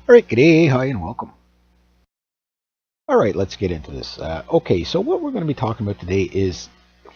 All right, good day, hi, and welcome. All right, let's get into this. Okay, so what we're going to be talking about today is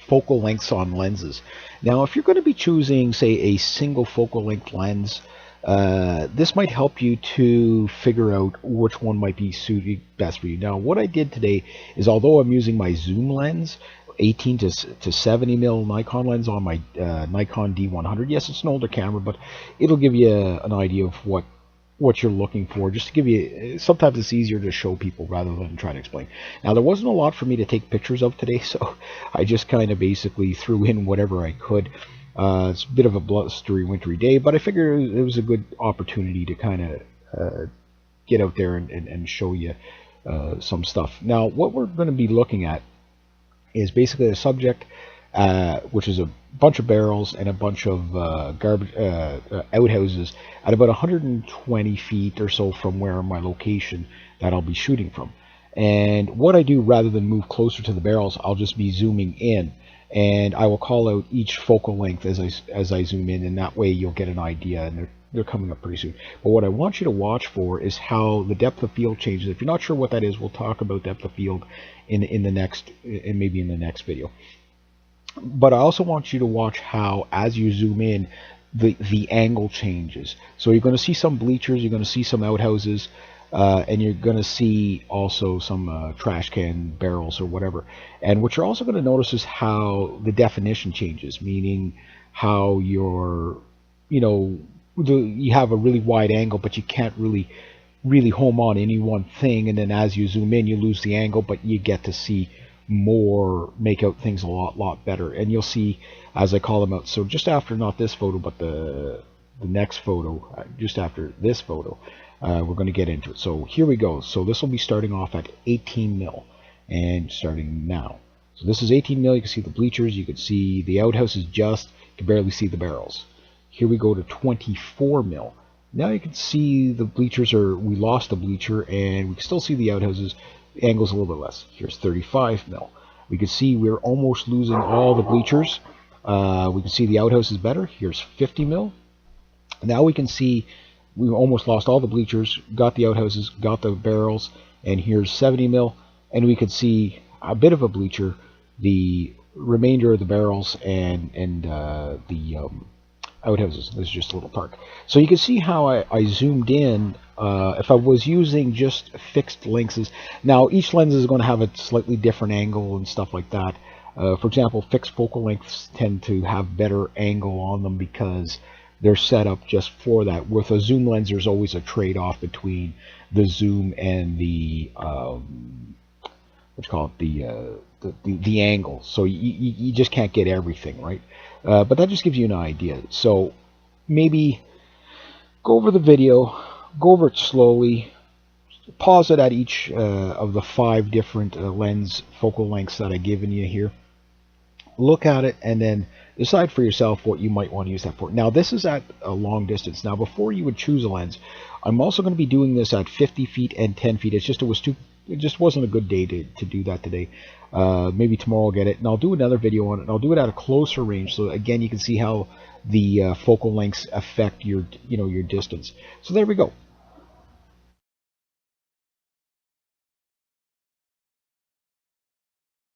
focal lengths on lenses. Now, if you're going to be choosing, say, a single focal length lens, this might help you to figure out which one might be suited best for you. Now, what I did today is, although I'm using my zoom lens, 18 to 70 mil Nikon lens on my Nikon D100. Yes, it's an older camera, but it'll give you an idea of what you're looking for, just to give you, sometimes it's easier to show people rather than try to explain. Now, there wasn't a lot for me to take pictures of today, so I just kind of basically threw in whatever I could. It's a bit of a blustery, wintry day, but I figured it was a good opportunity to kind of get out there and show you some stuff. Now, what we're going to be looking at is basically a subject, which is a bunch of barrels and a bunch of garbage outhouses at about 120 feet or so from where my location that I'll be shooting from. And what I do, rather than move closer to the barrels, I'll just be zooming in, and I will call out each focal length as I zoom in, and that way you'll get an idea, and they're coming up pretty soon. But what I want you to watch for is how the depth of field changes. If you're not sure what that is, we'll talk about depth of field in the next, and maybe in the next video. But I also want you to watch how, as you zoom in, the angle changes. So you're going to see some bleachers, you're going to see some outhouses, and you're going to see also some trash can barrels or whatever. And what you're also going to notice is how the definition changes, meaning how you have a really wide angle, but you can't really home on any one thing. And then as you zoom in, you lose the angle, but you get to see more, make out things a lot better. And you'll see as I call them out. So just after, not this photo, but the next photo, just after this photo, we're going to get into it. So here we go. So this will be starting off at 18 mil and starting now. So this is 18 mil. You can see the bleachers, you can see the outhouses, just you can barely see the barrels. Here we go to 24 mil. Now you can see the bleachers we lost the bleacher, and we can still see the outhouses. The angle's a little bit less. Here's 35 mil. We can see we're almost losing all the bleachers. We can see the outhouse is better. Here's 50 mil. Now we can see we almost lost all the bleachers, got the outhouses, got the barrels, and here's 70 mil. And we could see a bit of a bleacher, the remainder of the barrels, and the outhouses. This is just a little park. So you can see how I zoomed in. If I was using just fixed lenses, now each lens is going to have a slightly different angle and stuff like that. For example, fixed focal lengths tend to have better angle on them because they're set up just for that. With a zoom lens, there's always a trade-off between the zoom and the what you call it, the angle. So you just can't get everything right. But that just gives you an idea. So maybe go over the video, go over it slowly, pause it at each of the 5 different lens focal lengths that I've given you here. Look at it and then decide for yourself what you might want to use that for. Now, this is at a long distance. Now, before you would choose a lens, I'm also going to be doing this at 50 feet and 10 feet. It just wasn't a good day to do that today. Maybe tomorrow I'll get it, and I'll do another video on it. And I'll do it at a closer range, so again you can see how the focal lengths affect your distance. So there we go.